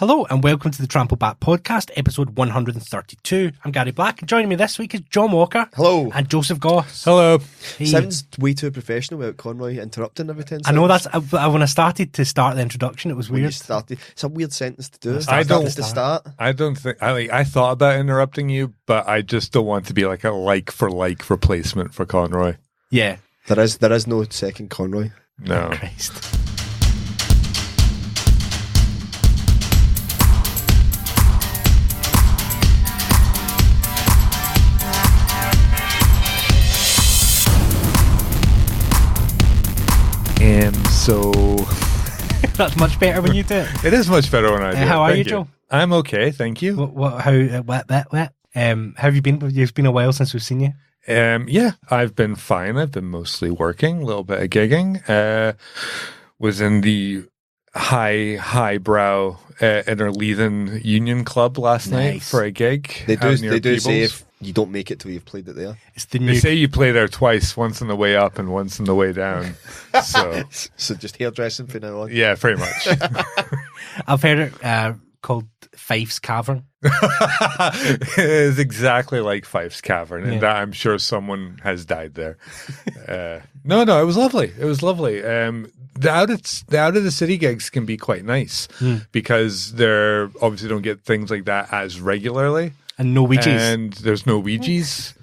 Hello and welcome to the Trample Back Podcast, episode 132. I'm Gary Black and joining me this week is John Walker. Hello. And Joeseph Goss. Hello. Hey. Sounds way too professional without Conroy interrupting every 10 seconds. I know that's, when I started to start the introduction, it was When you weird. started, it's a weird sentence to do. I don't- to start. I don't think I thought about interrupting you, but I just don't want to be like a like for like replacement for Conroy. Yeah. There is no second Conroy. No. Christ. So That's much better when you do it. it is much better when I do. How are Thank you, Joe? I'm okay, thank you. How have you been? It's been a while since we've seen you. Yeah, I've been fine. I've been mostly working, a little bit of gigging. Was in the highbrow Interleithen Union Club last night Nice. for a gig. They out near do say Peebles. if you don't make it till you've played it there. It's the They new. say you play there twice, once on the way up and once on the way down. So So just hairdressing from now on. yeah, pretty much. I've heard it called Fife's Cavern. It is exactly like Fife's Cavern, and Yeah. that I'm sure someone has died there. No, it was lovely. It was lovely. The out of the city gigs can be quite nice because they're obviously don't get things like that as regularly, And no Ouija's. and there's no Ouija's.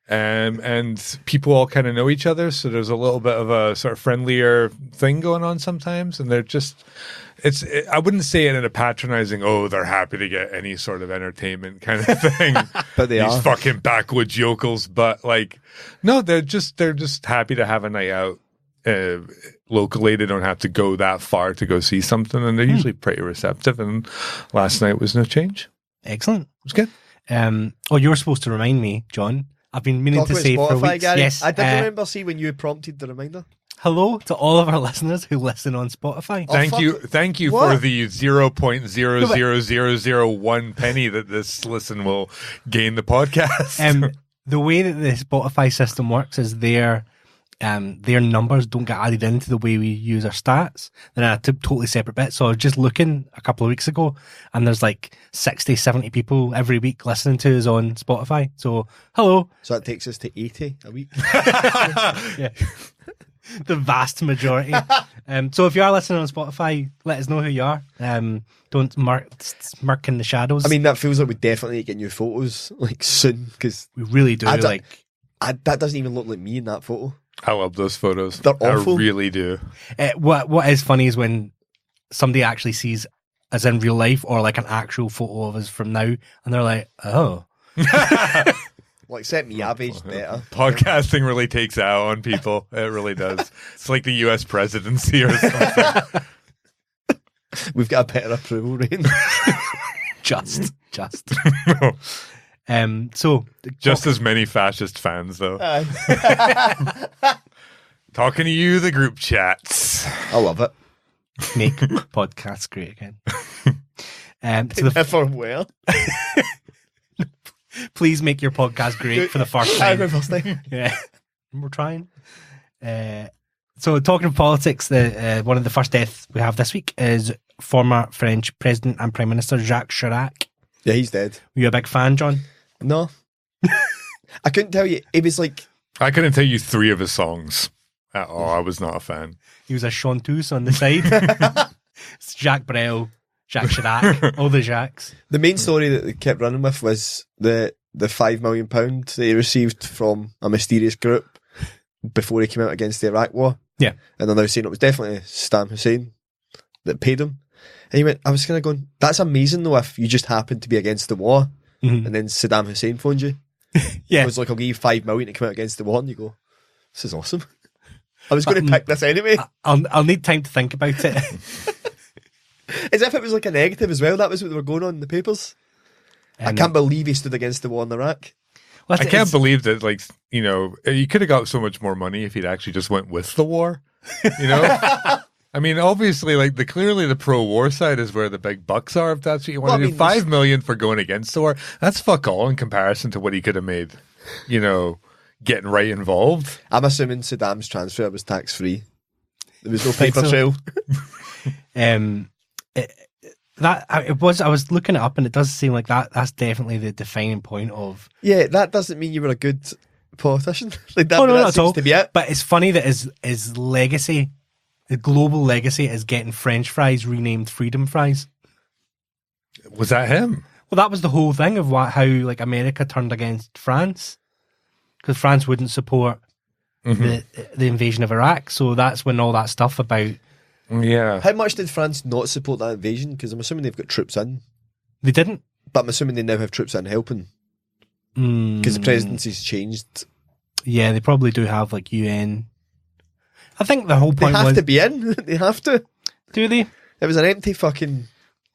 And people all kind of know each other, so there's a little bit of a sort of friendlier thing going on sometimes, and they're just. I wouldn't say it in a patronizing, they're happy to get any sort of entertainment kind of thing. But they These are. fucking backwoods yokels. But like, no, they're just happy to have a night out locally. They don't have to go that far to go see something, and they're usually pretty receptive. And last night was no change. Excellent. It was good. You were supposed to remind me, John. I've been meaning Talk to about say for Spotify, weeks. Gary. Yes. I did remember, when you prompted the reminder. Hello to all of our listeners who listen on Spotify. Oh, Thank fuck you for What? the 0.00001 penny that this listen will gain the podcast. The way that the Spotify system works is their numbers don't get added into the way we use our stats. They're in a totally separate bit. So I was just looking a couple of weeks ago and there's like 60, 70 people every week listening to us on Spotify. So, hello. So that takes us to 80 a week. Yeah. The vast majority. So if you are listening on Spotify, let us know who you are. Don't smirk in the shadows. I mean, that feels like we definitely need to get new photos soon, because we really do. that doesn't even look like me in that photo. I love those photos. They're awful. I really do. What is funny is when somebody actually sees us in real life or like an actual photo of us from now, and they're like, "Oh, Well, except me, I've aged better. Podcasting really takes it out on people. It really does. It's like the US presidency or something. We've got a better approval rating. just." So Just as many fascist fans, though. Aye. Talking to you, the group chats. I love it. make podcasts great again. So Never will. please make your podcast great for the first time. First time. Yeah, we're trying. So talking of politics, one of the first deaths we have this week is former French President and Prime Minister Jacques Chirac. Yeah, he's dead. Were you a big fan, John? No. I couldn't tell you. It was like, I couldn't tell you 3 of his songs at all. I was not a fan. He was a chanteuse on the side. It's Jacques Brel, Jacques Chirac, all the Jacques. the main story that they kept running with was the £5 million that he received from a mysterious group before he came out against the Iraq war. Yeah. And they're now saying it was definitely Saddam Hussein that paid him. And he went, I was kind of going, that's amazing though if you just happened to be against the war Mhm. and then Saddam Hussein phoned you. Yeah. It was like, I'll give you $5 million to come out against the war, and you go, this is awesome. I was going to pick this anyway. I'll need time to think about it. As if it was like a negative as well. That was what they were going on in the papers. I can't believe he stood against the war in Iraq. Well, I can't believe that, you could have got so much more money if he'd actually just went with the war, I mean, obviously, clearly the pro-war side is where the big bucks are, if that's what you want to do. $5 million for going against the war, that's fuck all in comparison to what he could have made, getting right involved. I'm assuming Saddam's transfer was tax-free. There was no paper so. trail. I was looking it up, and it does seem like that's definitely the defining point of. Yeah, that doesn't mean you were a good politician. Like that, Oh, no, that not at seems all. to be it. But it's funny that his legacy, the global legacy, is getting French fries renamed Freedom Fries. Was that him? Well, that was the whole thing of how like America turned against France because France wouldn't support the invasion of Iraq. So that's when all that stuff about Yeah. How much did France not support that invasion? Because I'm assuming they've got troops in, they didn't. but I'm assuming they now have troops in helping because the presidency's changed. Yeah, they probably do have like UN. I think the whole They point have was to be in. They have to. do they? It was an empty fucking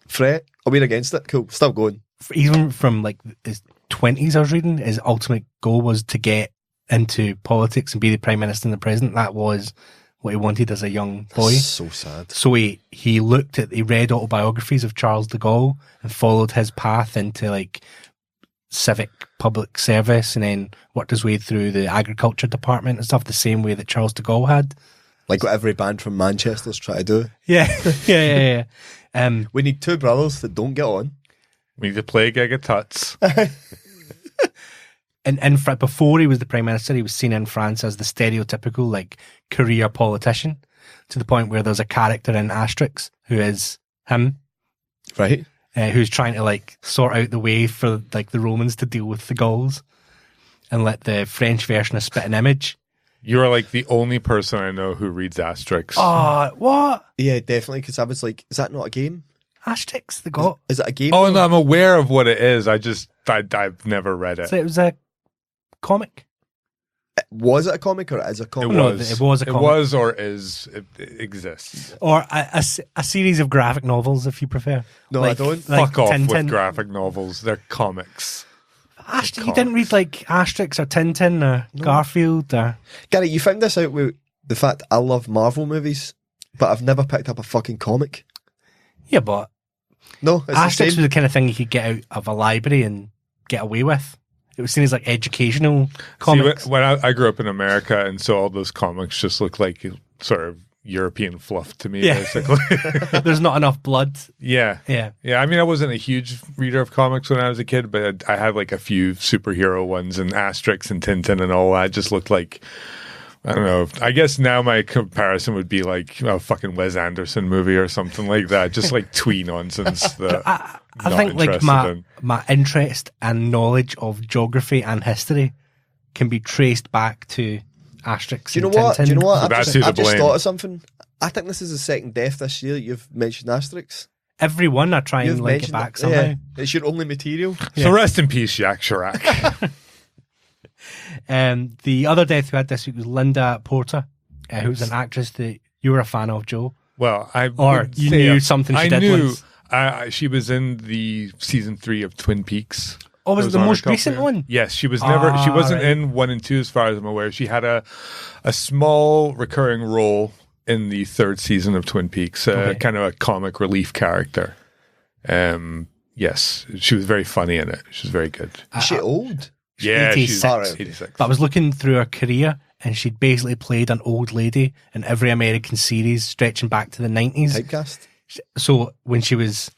threat. Oh, we're against it. Cool. Still going. Even from like his 20s, I was reading, his ultimate goal was to get into politics and be the prime minister and the president. That was what he wanted as a young boy. That's so sad. So he read autobiographies of Charles de Gaulle and followed his path into like civic public service, and then worked his way through the agriculture department and stuff the same way that Charles de Gaulle had. Like what every band from Manchester's trying to do. Yeah, yeah. We need two brothers that don't get on. We need to play a gig of tuts. And before he was the prime minister, he was seen in France as the stereotypical like career politician, to the point where there's a character in Asterix who is him, Right? who's trying to like sort out the way for like the Romans to deal with the Gauls, and let the French version of Spit and Image. You're like the only person I know who reads Asterix. Oh, what? Yeah, definitely. Because I was like, is that not a game? Asterix, the God. Is it a game? Oh, no, I'm aware of what it is. I've never read it. So it was a comic. Was it a comic or is it a It comic? No, was. it was a comic. It was or is. It exists. Or a series of graphic novels, if you prefer. No, I don't. Fuck off Tintin. with graphic novels. They're comics. You didn't read like Asterix or Tintin or Garfield or... Gary, you found this out with the fact I love Marvel movies, but I've never picked up a fucking comic. Yeah, but No, it's the Asterix was same. the kind of thing you could get out of a library and get away with. It was seen as like educational comics. See, when I grew up in America, and so all those comics just look like sort of European fluff to me, basically. There's not enough blood. Yeah. Yeah. Yeah, I mean, I wasn't a huge reader of comics when I was a kid, but I had like a few superhero ones, and Asterix and Tintin and all that just looked like, I don't know. I guess now my comparison would be like a fucking Wes Anderson movie or something like that. Just like twee nonsense that I think like my interest and knowledge of geography and history can be traced back to Asterix. Do you know and what? Tintin. Do you know what? That's I've who to just blame. thought of something. I think this is the second death this year that you've mentioned Asterix. Every one I try You've and link it mentioned back somehow. Yeah, it's your only material. So rest in peace, Jacques Chirac. The other death we had this week was Linda Porter, who was an actress that you were a fan of, Joe. Well, Or you knew something she did once. She was in the season 3 of Twin Peaks. Oh, was it the on a most couple recent years. one? Yes, she was never. She wasn't right. in 1 and 2, as far as I'm aware. She had a small recurring role in the 3rd season of Twin Peaks, Okay. kind of a comic relief character. Yes, she was very funny in it. She was very good. Is she old? Yeah, 86. she's Alright. 86. But I was looking through her career, and she'd basically played an old lady in every American series stretching back to the 90s. Typecast? So when she was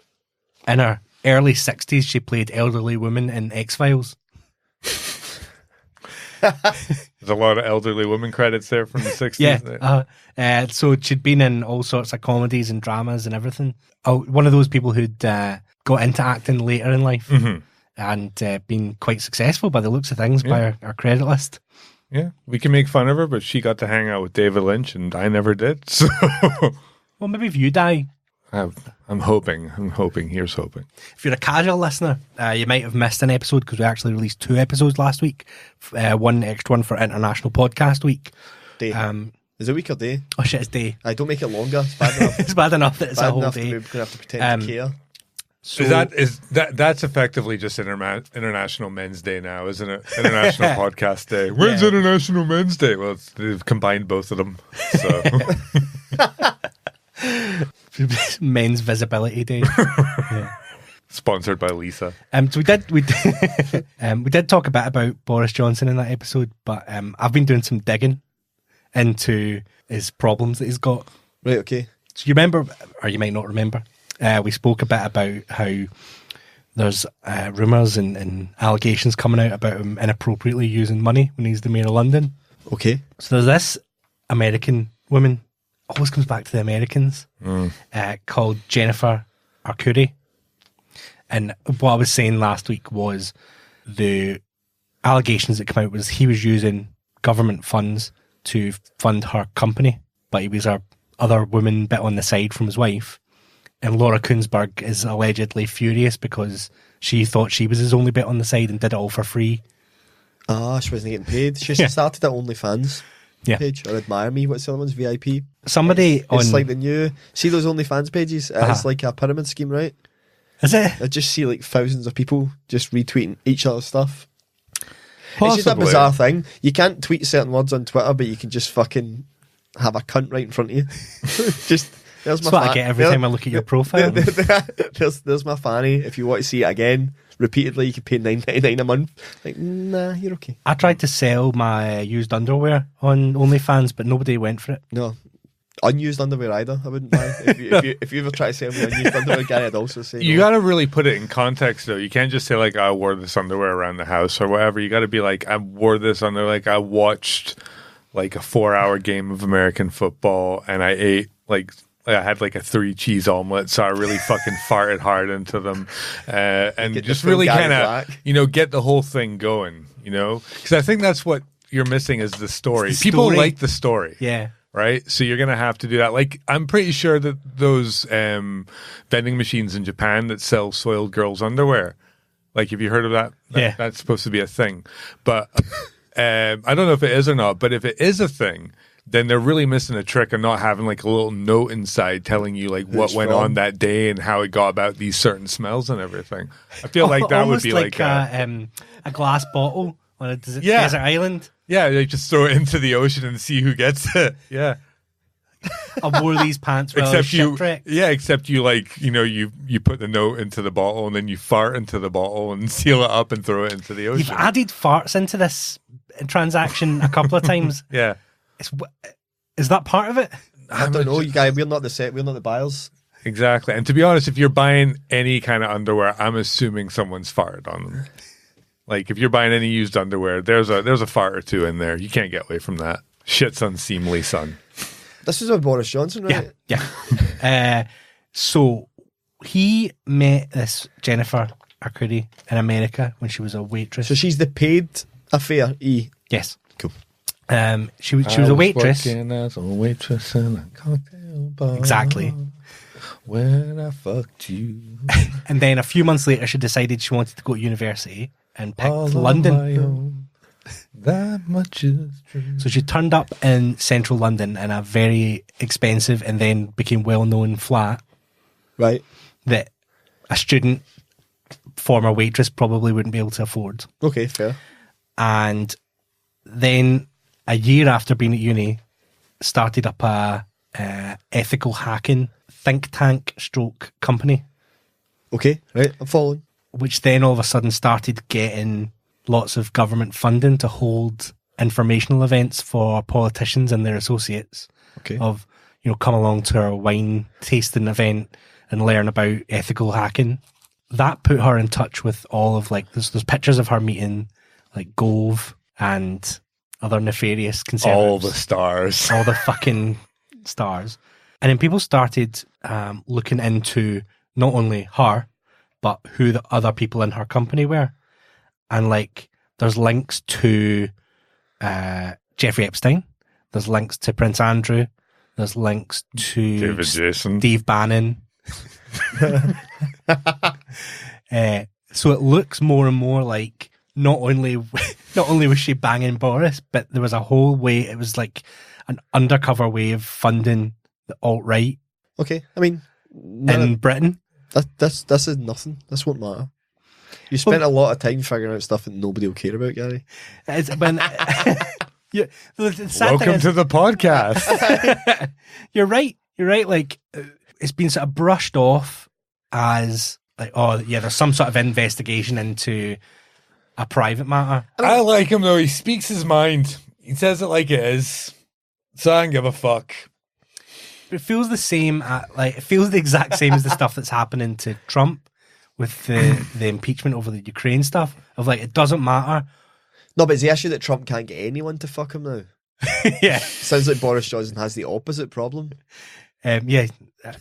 in her early 60s, she played elderly women in X-Files. There's a lot of elderly women credits there from the 60s. Yeah. So she'd been in all sorts of comedies and dramas and everything. Oh, one of those people who'd got into acting later in life and been quite successful by the looks of things by her credit list. Yeah, we can make fun of her, but she got to hang out with David Lynch, and I never did. So Well, maybe if you die, I'm hoping. Here's hoping. if you're a casual listener, you might have missed an episode because we actually released 2 episodes last week. One extra one for International Podcast Week. Day. Is it week or day? Oh shit, it's day. I don't make it longer. It's bad enough. It's bad enough that it's bad a whole enough day. that we're going to have to pretend to care. So That's effectively just International Men's Day now, isn't it? International Podcast Day. When's International Men's Day? Well, they've combined both of them. So Men's Visibility Day. sponsored by Lisa. So we did talk a bit about Boris Johnson in that episode, but I've been doing some digging into his problems that he's got. Right, okay. So you remember, or you might not remember, We spoke a bit about how there's rumours and allegations coming out about him inappropriately using money when he's the mayor of London. Okay. So there's this American woman, always comes back to the Americans, called Jennifer Arcuri. And what I was saying last week was the allegations that come out was he was using government funds to fund her company, but he was her other woman bit on the side from his wife. And Laura Kuenssberg is allegedly furious because she thought she was his only bit on the side and did it all for free. Ah, she wasn't getting paid. She started at OnlyFans page, or Admire Me, what's the other one's, VIP. Somebody it's like the new, see those OnlyFans pages? It's like a pyramid scheme, right? Is it? I just see like thousands of people just retweeting each other's stuff. Possibly. It's just a bizarre thing. You can't tweet certain words on Twitter, but you can just fucking have a cunt right in front of you. Just, there's my That's what I get every time I look at your profile. There's my fanny. If you want to see it again repeatedly, you can pay $9.99 a month. Like, nah, you're okay. I tried to sell my used underwear on OnlyFans, but nobody went for it. No. Unused underwear either, I wouldn't buy. If you ever try to sell me unused underwear, Gary, I'd also say You no. got to really put it in context, though. You can't just say, like, I wore this underwear around the house or whatever. You got to be like, I wore this underwear, like, I watched, like, a 4-hour game of American football, and I ate, like I had, like, a 3-cheese omelet, so I really fucking farted hard into them. And Get just the full really Gary kind of, Black. get the whole thing going, Because I think that's what you're missing is the story. It's the People story. like the story. Yeah. Right, so you're gonna have to do that. Like, I'm pretty sure that those vending machines in Japan that sell soiled girls' underwear. Like, have you heard of that? Yeah, that's supposed to be a thing. But I don't know if it is or not. But if it is a thing, then they're really missing a trick of not having like a little note inside telling you like what went on that day and how it got about these certain smells and everything. I feel like that would be like a glass bottle on a desert island. Yeah, they just throw it into the ocean and see who gets it. Yeah. I wore these pants while I was shipwrecked. Except you like, you put the note into the bottle and then you fart into the bottle and seal it up and throw it into the ocean. You've added farts into this transaction a couple of times. Yeah. Is that part of it? I don't know, you guys. We're not the buyers. Exactly. And to be honest, if you're buying any kind of underwear, I'm assuming someone's farted on them. Like, if you're buying any used underwear, there's a fart or two in there. You can't get away from that. Shit's unseemly, son. This is with Boris Johnson, right? Yeah. So he met this Jennifer Arcuri in America when she was a waitress. So she's the paid affair. Yes. Cool. She was a waitress. Working as a waitress in a cocktail bar. Exactly. When I fucked you. And then a few months later, she decided she wanted to go to university and picked London. That much is true. So she turned up in central London in a very expensive and then became well-known flat. Right. That a student, former waitress, probably wouldn't be able to afford. Okay, fair. And then a year after being at uni, started up a ethical hacking think tank stroke company. Okay, right, I'm following. Which then all of a sudden started getting lots of government funding to hold informational events for politicians and their associates. Okay. Of, come along to our wine tasting event and learn about ethical hacking. That put her in touch with all of there's pictures of her meeting like Gove and other nefarious conservatives. All the stars. All the fucking stars. And then people started looking into not only her, but who the other people in her company were. And there's links to Jeffrey Epstein. There's links to Prince Andrew. There's links to David Jason. Steve Bannon. So it looks more and more like not only was she banging Boris, but there was a whole way. It was like an undercover way of funding the alt-right. Okay, I mean, in Britain. This is nothing. This won't matter. You spent a lot of time figuring out stuff that nobody will care about, Gary. Welcome to the podcast. You're right. It's been sort of brushed off as there's some sort of investigation into a private matter. I like him though. He speaks his mind. He says it like it is. So I don't give a fuck. it feels the same. It feels the exact same as the stuff that's happening to Trump with the impeachment over the Ukraine stuff. Of like, it doesn't matter. No, but it's the issue that Trump can't get anyone to fuck him now. Yeah, Sounds like Boris Johnson has the opposite problem. Yeah,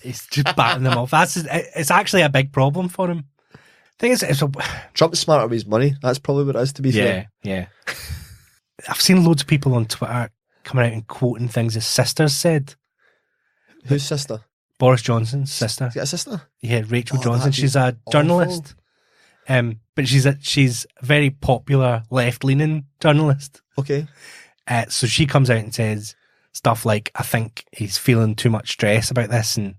it's just batting them off. It's actually a big problem for him. Thing is, Trump's smarter with his money. That's probably what it is, to be fair. Yeah. I've seen loads of people on Twitter coming out and quoting things his sister said. Whose sister? Boris Johnson's sister. He's got a sister? Yeah, Rachel Oh, Johnson. that'd be She's a journalist. But she's a very popular left-leaning journalist. Okay. So she comes out and says stuff like, I think he's feeling too much stress about this and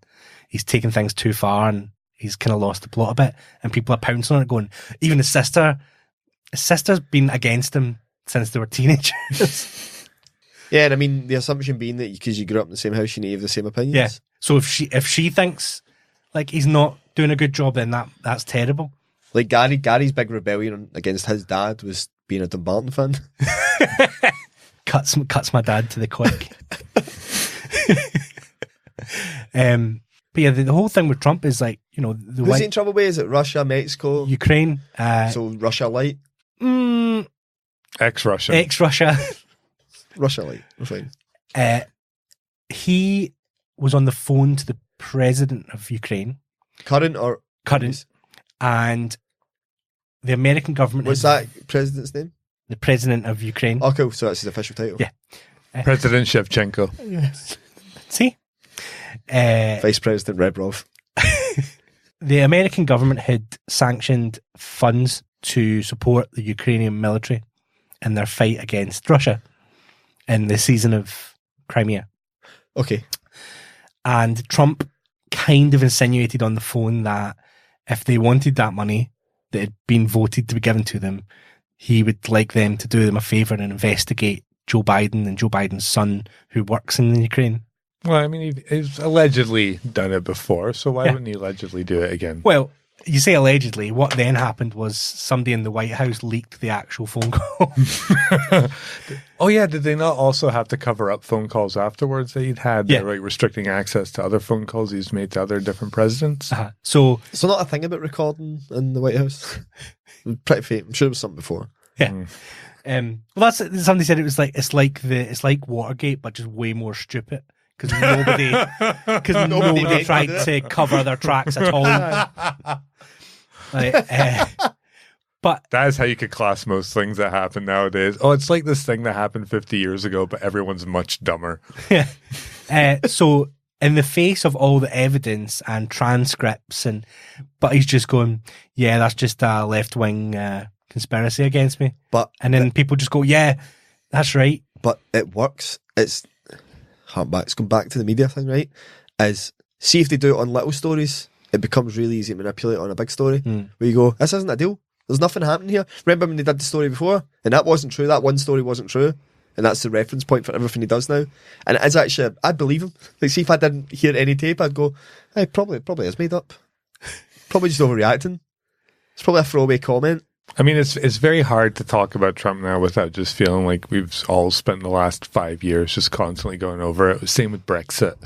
he's taking things too far and he's kind of lost the plot a bit. And people are pouncing on it going, even his sister's been against him since they were teenagers. Yeah, and I mean, the assumption being that because you grew up in the same house, you need to have the same opinions. Yeah. So if she thinks like he's not doing a good job, then that's terrible. Like Gary's big rebellion against his dad was being a Dumbarton fan. Cuts my dad to the quick. But yeah, the whole thing with Trump is like, you know, Who's he in trouble with? Is it Russia, Mexico? Ukraine. So Russia light? Ex-Russia. Ex-Russia. Russia light. We're fine. He was on the phone to the president of Ukraine. Current or... Current. And the American government... What's that president's name? The president of Ukraine. Oh, cool. So that's his official title. Yeah. President Shevchenko. Yes. See? Vice President Rebrov. The American government had sanctioned funds to support the Ukrainian military in their fight against Russia in the season of Crimea. Okay. And Trump kind of insinuated on the phone that if they wanted that money that had been voted to be given to them, he would like them to do them a favour and investigate Joe Biden and Joe Biden's son who works in the Ukraine. Well, I mean, he's allegedly done it before, so why wouldn't he allegedly do it again? Well, you say allegedly. What then happened was somebody in the White House leaked the actual phone call. Oh, yeah. Did they not also have to cover up phone calls afterwards that he'd had? Yeah. Like restricting access to other phone calls he's made to other different presidents? So not a thing about recording in the White House? Pretty famous. I'm sure there was something before. yeah. Well, that's somebody said it's like Watergate, but just way more stupid. Because nobody tried to cover their tracks at all. But that is how you could class most things that happen nowadays. Oh, it's like this thing that happened 50 years ago, but everyone's much dumber. Yeah. So in the face of all the evidence and transcripts, but he's just going, yeah, that's just a left-wing conspiracy against me. And then people just go, yeah, that's right. But it works. It's going back to the media thing, right? See if they do it on little stories, it becomes really easy to manipulate on a big story. Where you go, this isn't a deal. There's nothing happening here. Remember when they did the story before? And that wasn't true. That one story wasn't true. And that's the reference point for everything he does now. And it is actually, I believe him. Like, see if I didn't hear any tape, I'd go, hey, probably is made up. Probably just overreacting. It's probably a throwaway comment. I mean, it's very hard to talk about Trump now without just feeling like we've all spent the last 5 years just constantly going over it. Same with Brexit.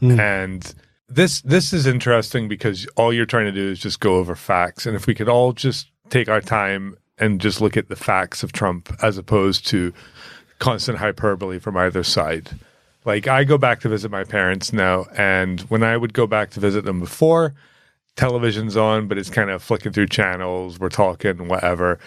And this is interesting because all you're trying to do is just go over facts. And if we could all just take our time and just look at the facts of Trump as opposed to constant hyperbole from either side. Like, I go back to visit my parents now, and when I would go back to visit them before, television's on, but it's kind of flicking through channels, we're talking, whatever.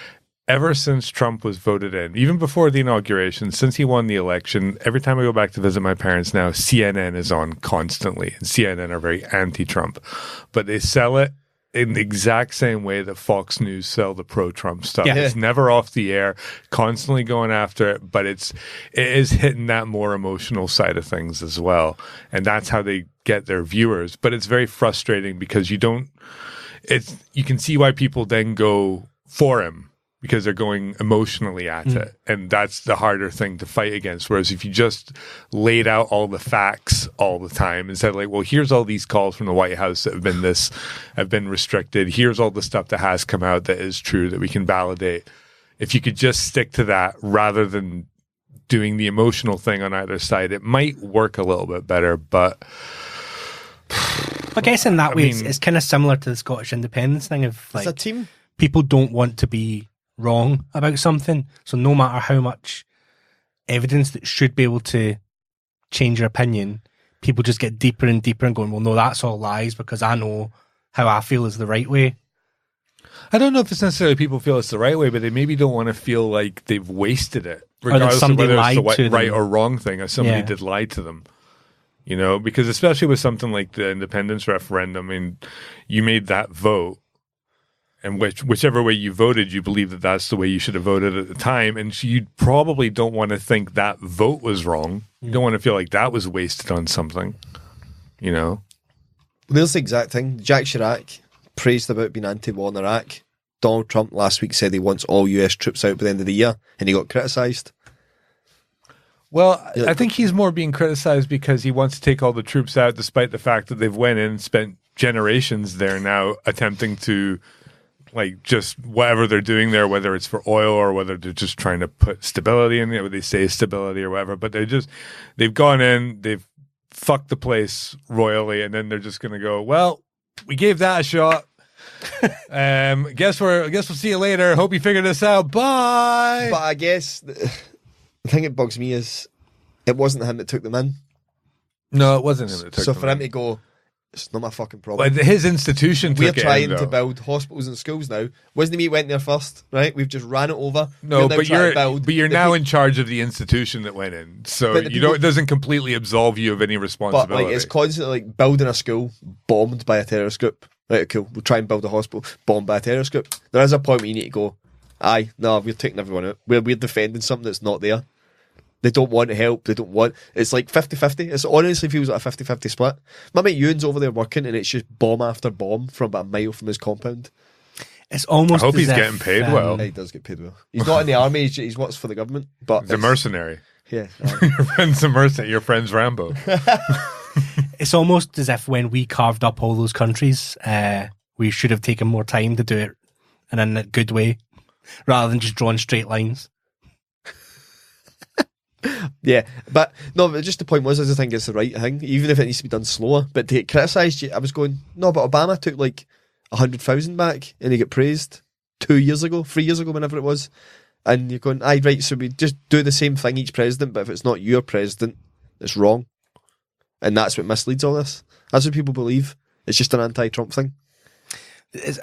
Ever since Trump was voted in, even before the inauguration, since he won the election, every time I go back to visit my parents now, CNN is on constantly. And CNN are very anti-Trump. But they sell it in the exact same way that Fox News sell the pro-Trump stuff. Yeah. It's never off the air, constantly going after it, but it is hitting that more emotional side of things as well. And that's how they get their viewers. But it's very frustrating because you can see why people then go for him, because they're going emotionally at it. And that's the harder thing to fight against. Whereas if you just laid out all the facts all the time and said, like, well, here's all these calls from the White House that have been restricted. Here's all the stuff that has come out that is true that we can validate. If you could just stick to that rather than doing the emotional thing on either side, it might work a little bit better. But I guess in that way, mean- it's kind of similar to the Scottish independence thing of It's a like team. people don't want to be wrong about something. So no matter how much evidence that should be able to change your opinion, people just get deeper and deeper and going, well, no, that's all lies because I know how I feel is the right way. I don't know if it's necessarily people feel it's the right way, but they maybe don't want to feel like they've wasted it, regardless of somebody whether it's the lied to right them. or wrong thing, or somebody Yeah. did lie to them. You know, because especially with something like the independence referendum, I mean, you made that vote, and whichever way you voted, you believe that that's the way you should have voted at the time, and so you probably don't want to think that vote was wrong. You don't want to feel like that was wasted on something. You know, There's the exact thing. Jacques Chirac praised about being anti-war in Iraq. Donald Trump last week said he wants all US troops out by the end of the year, and he got criticised. well, Yeah. I think he's more being criticized because he wants to take all the troops out, despite the fact that they've went in and spent generations there now attempting to, like, just whatever they're doing there, whether it's for oil or whether they're just trying to put stability in there, they say stability or whatever. But they've gone in, they've fucked the place royally, and then they're just going to go, well, we gave that a shot. Guess we'll see you later. Hope you figured this out. Bye. But I guess the thing that bugs me is it wasn't him that took them in. No, it wasn't him that took So them for him in. to go, it's not my fucking problem. But his institution We're took it in, trying to though. build hospitals and schools now. Wasn't it me went there first, right? We've just ran it over. No, We're now but trying to build you're the now pe- in charge of the institution that went in, so But the you don't. people- It doesn't completely absolve you of any But responsibility. like it's constantly like building a school bombed by a terrorist group. Right, cool. We'll try and build a hospital bombed by a terrorist group. There is a point where you need to go, aye, no, we're taking everyone out. We're defending something that's not there. They don't want help. They don't want... It's like 50-50. It honestly feels like a 50-50 split. My mate Ewan's over there working and it's just bomb after bomb from about a mile from his compound. It's almost. I hope as he's if, getting paid well. Yeah, he does get paid well. He's not in the army. He works for the government. But He's a it's- mercenary. Yeah. Your friend's a mercenary. Your friend's Rambo. It's almost as if when we carved up all those countries, we should have taken more time to do it and in a good way, rather than just drawing straight lines. Yeah, but no, but just the point was, I just think it's the right thing, even if it needs to be done slower. But to get criticised, I was going, no, but Obama took like 100,000 back and he got praised 3 years ago, whenever it was. And you're going, aye, right, so we just do the same thing each president, but if it's not your president, it's wrong. And that's what misleads all this. That's what people believe. It's just an anti-Trump thing.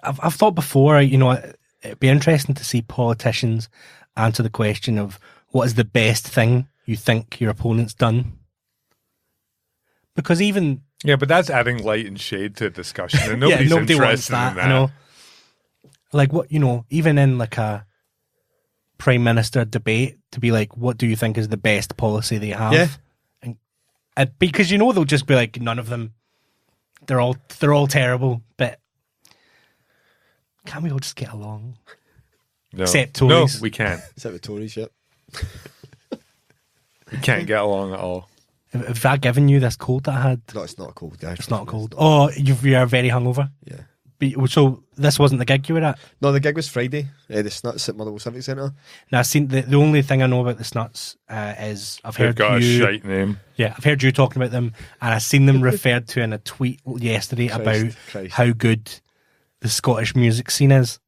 I've thought before, it'd be interesting to see politicians answer the question of what is the best thing you think your opponent's done. Because even... Yeah, but that's adding light and shade to a discussion, and nobody's nobody wants interested in that. I know. Like, what, even in like a prime minister debate, to be like, what do you think is the best policy they have? Yeah. And because they'll just be like, none of them, they're all terrible, but can't we all just get along? No. Except Tories. No, we can't. Is that with Tories, yep. We can't get along at all. Have I given you this cold that I had? No, it's not a cold guy. It's not cold. Oh, you are very hungover. Yeah. But, so this wasn't the gig you were at? No, the gig was Friday. The Snuts at Motherwell Civic Centre. Now, I've seen the only thing I know about the Snuts is I've They've heard got you. a shite name. Yeah, I've heard you talking about them, and I've seen them referred to in a tweet yesterday about Christ. how good the Scottish music scene is.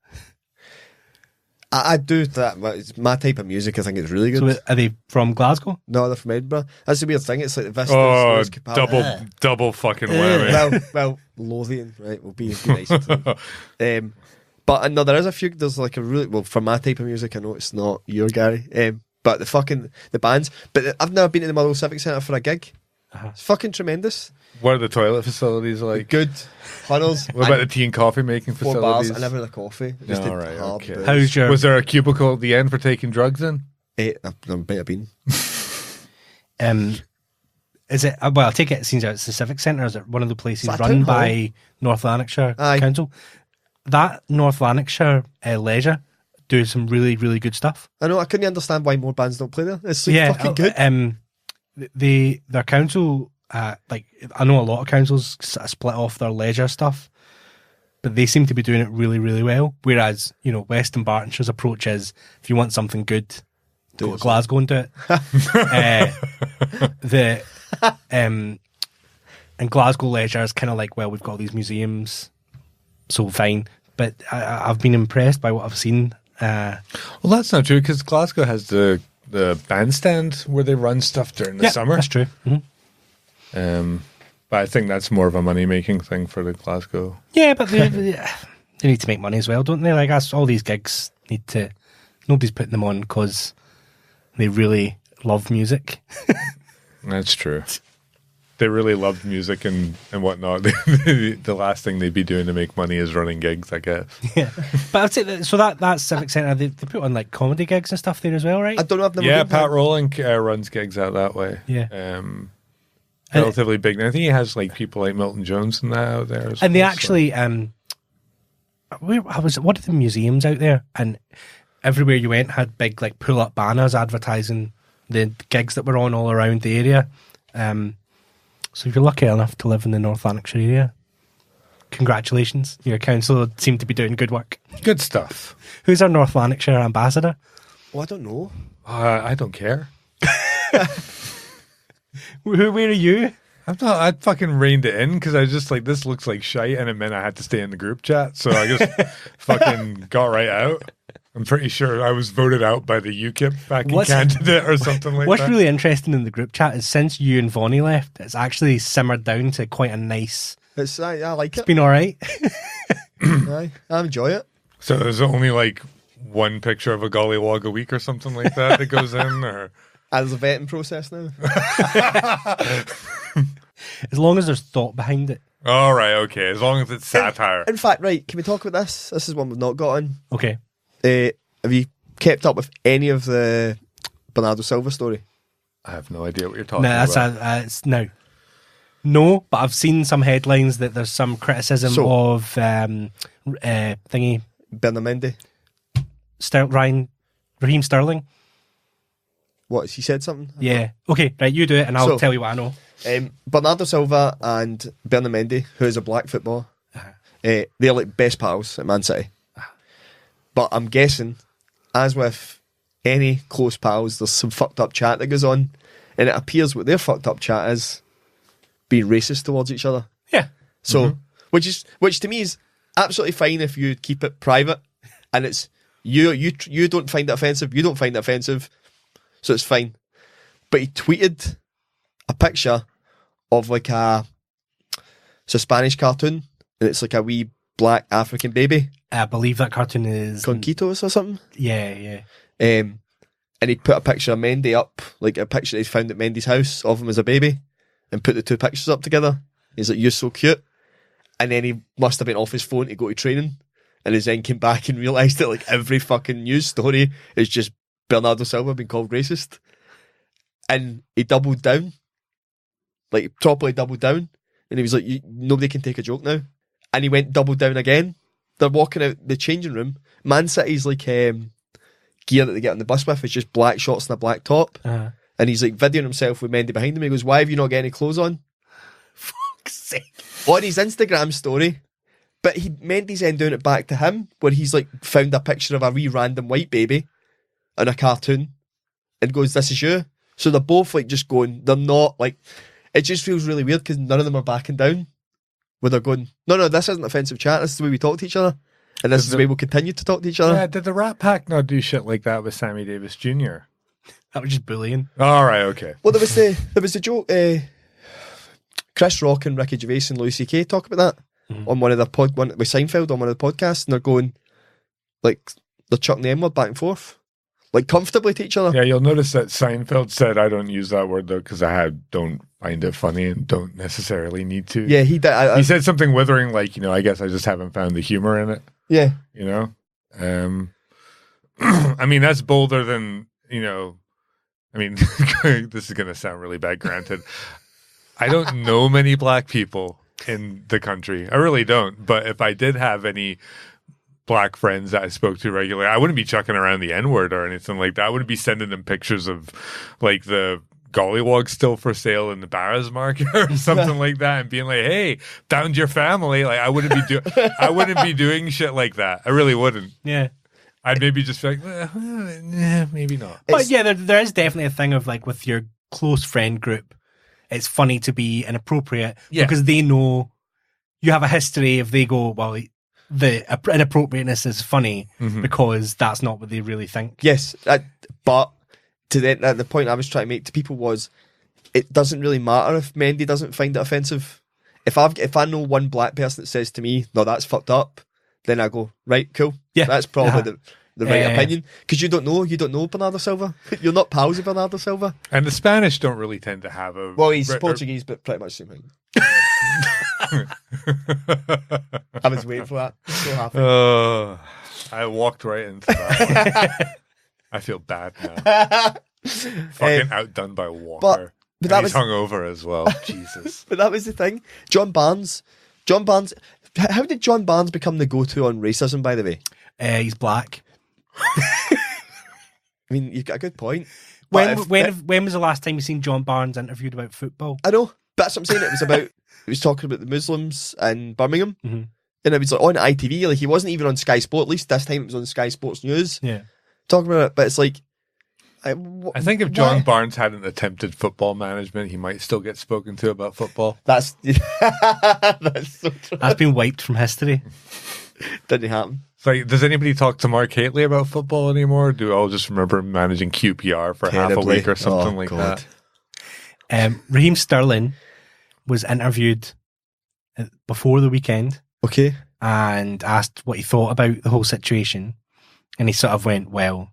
I do that. But it's my type of music. I think it's really good. So, are they from Glasgow? No, they're from Edinburgh. That's the weird thing. It's like the Vistas. Oh, Rose Capaldi. double fucking whammy. well, Lothian, right? We'll be nice. To them. But no, there is a few. There's like a really for my type of music. I know it's not your Gary. But the bands. But I've never been to the Motherwell Civic Centre for a gig. It's fucking tremendous. What are the toilet facilities like? Good huddles. What about the tea and coffee making 4 bars? facilities? I never had a coffee. Just All did right, hard okay. booze. How's your? Was there a cubicle at the end for taking drugs in? There might have been. Is it? Well, I take it seems out it's the Civic Centre. Is it one of the places It's a run town hall. by North Lanarkshire Aye. Council? That North Lanarkshire Leisure do some really, really good stuff. I know. I couldn't understand why more bands don't play there. It's like fucking good. Their council, like I know a lot of councils sort of split off their leisure stuff, but they seem to be doing it really, really well. Whereas Western Bartonshire's approach is, if you want something good, go to Glasgow and do it. And Glasgow leisure is kind of like, well, we've got all these museums, so fine. But I've been impressed by what I've seen. Well, that's not true, because Glasgow has the bandstand where they run stuff during the summer. That's true. Mm-hmm. But I think that's more of a money-making thing for the Glasgow. Yeah, but they need to make money as well, don't they? Like, that's all these gigs need to... Nobody's putting them on because they really love music. That's true. They really loved music and whatnot. The last thing they'd be doing to make money is running gigs, I guess. Yeah, but I'd say that Civic Centre, they put on like comedy gigs and stuff there as well, right? I don't know if yeah, Pat Rowling runs gigs out that way. Yeah, relatively big. And I think he has like people like Milton Jones and that out there. As and well, they actually, what are the museums out there? And everywhere you went had big like pull up banners advertising the gigs that were on all around the area. So if you're lucky enough to live in the North Lanarkshire area, congratulations. Your council seem to be doing good work. Good stuff. Who's our North Lanarkshire ambassador? Oh, I don't know. I don't care. Where are you? I fucking reined it in because I was just like, this looks like shite, and it meant I had to stay in the group chat. So I just fucking got right out. I'm pretty sure I was voted out by the UKIP backing candidate or something like that. What's really interesting in the group chat is since you and Vonnie left, it's actually simmered down to quite a nice... I like it. It's been all right. I enjoy it. So there's only like one picture of a gollywog a week or something like that goes in? Or there's a vetting process now. As long as there's thought behind it. All right, okay. As long as it's satire. In fact, right, can we talk about this? This is one we've not got on. Okay. Have you kept up with any of the Bernardo Silva story? I have no idea what you're talking about. It's no. No, but I've seen some headlines that there's some criticism of thingy. Bernardo Raheem Sterling. What, he said something? Yeah. Okay, right, you do it and I'll tell you what I know. Bernardo Silva and Bernardo, who is a black footballer, they're like best pals at Man City. But I'm guessing, as with any close pals, there's some fucked up chat that goes on, and it appears what their fucked up chat is being racist towards each other. Yeah. So, which to me is absolutely fine if you keep it private, and it's you don't find it offensive, you don't find it offensive, so it's fine. But he tweeted a picture of like it's a Spanish cartoon, and it's like a wee black African baby. I believe that cartoon is Conquitos or something. Yeah. And he put a picture of Mendy up, like a picture he's found at Mendy's house of him as a baby, and put the two pictures up together. He's like, "You're so cute." And then he must have been off his phone to go to training, and his then came back and realised that like every fucking news story is just Bernardo Silva being called racist. And he doubled down, like properly doubled down, and he was like, "Nobody can take a joke now." And he went double down again. They're walking out the changing room. Man City's like gear that they get on the bus with is just black shorts and a black top. Uh-huh. And he's like videoing himself with Mendy behind him. He goes, "Why have you not got any clothes on?" Fuck's sake. On his Instagram story. But Mendy's then doing it back to him, where he's like found a picture of a wee random white baby in a cartoon and goes, "This is you." So they're both like just going, they're not like, it just feels really weird because none of them are backing down. Where they're going, no, this isn't offensive chat. This is the way we talk to each other, and this is the way we'll continue to talk to each other. Yeah, did the Rat Pack not do shit like that with Sammy Davis Jr.? That was just bullying. All right, okay. Well, there was the joke. Chris Rock and Ricky Gervais and Louis C.K. talk about that on one of their with Seinfeld on one of the podcasts, and they're going like they're chucking the M-word back and forth, like comfortably to each other. Yeah, you'll notice that Seinfeld said, "I don't use that word though because I don't find it funny and don't necessarily need to." Yeah, he did. He said something withering, like, I guess I just haven't found the humor in it. Yeah, I mean, that's bolder than I mean, this is gonna sound really bad. Granted, I don't know many black people in the country. I really don't. But if I did have any black friends that I spoke to regularly, I wouldn't be chucking around the N-word or anything like that. I wouldn't be sending them pictures of like the gollywog still for sale in the Barras market or something like that and being like, "Hey, downed your family." Like I wouldn't be doing shit like that. I really wouldn't. Yeah. I'd maybe just be like, maybe not. But yeah, there is definitely a thing of like with your close friend group, it's funny to be inappropriate Yeah. because they know you have a history. If they go, well, the inappropriateness is funny because that's not what they really think. Yes, but the point I was trying to make to people was, it doesn't really matter if Mendy doesn't find it offensive. If I know one black person that says to me, "No, that's fucked up," then I go, right, cool. Yeah, that's probably the right opinion, because you don't know Bernardo Silva. You're not pals with Bernardo Silva. And the Spanish don't really tend to have a... Well, he's Portuguese, but pretty much the same thing. I was waiting for that. So happy. I walked right into that. I feel bad now. Fucking outdone by Walker. But that he's hungover as well. Jesus. But that was the thing. John Barnes. How did John Barnes become the go-to on racism, by the way? He's black. I mean, you've got a good point. When was the last time you seen John Barnes interviewed about football? I know. That's what I'm saying. He was talking about the Muslims in Birmingham. And it was like on ITV. Like, he wasn't even on Sky Sport. At least this time it was on Sky Sports News. Yeah. Talking about it. But it's like... I think if John Barnes hadn't attempted football management, he might still get spoken to about football. That's so true. That's been wiped from history. Didn't happen. It's like, does anybody talk to Mark Haitley about football anymore? Do we all just remember him managing QPR for half a week or something like God. that? Raheem Sterling was interviewed before the weekend. Okay. And asked what he thought about the whole situation. And he sort of went, well...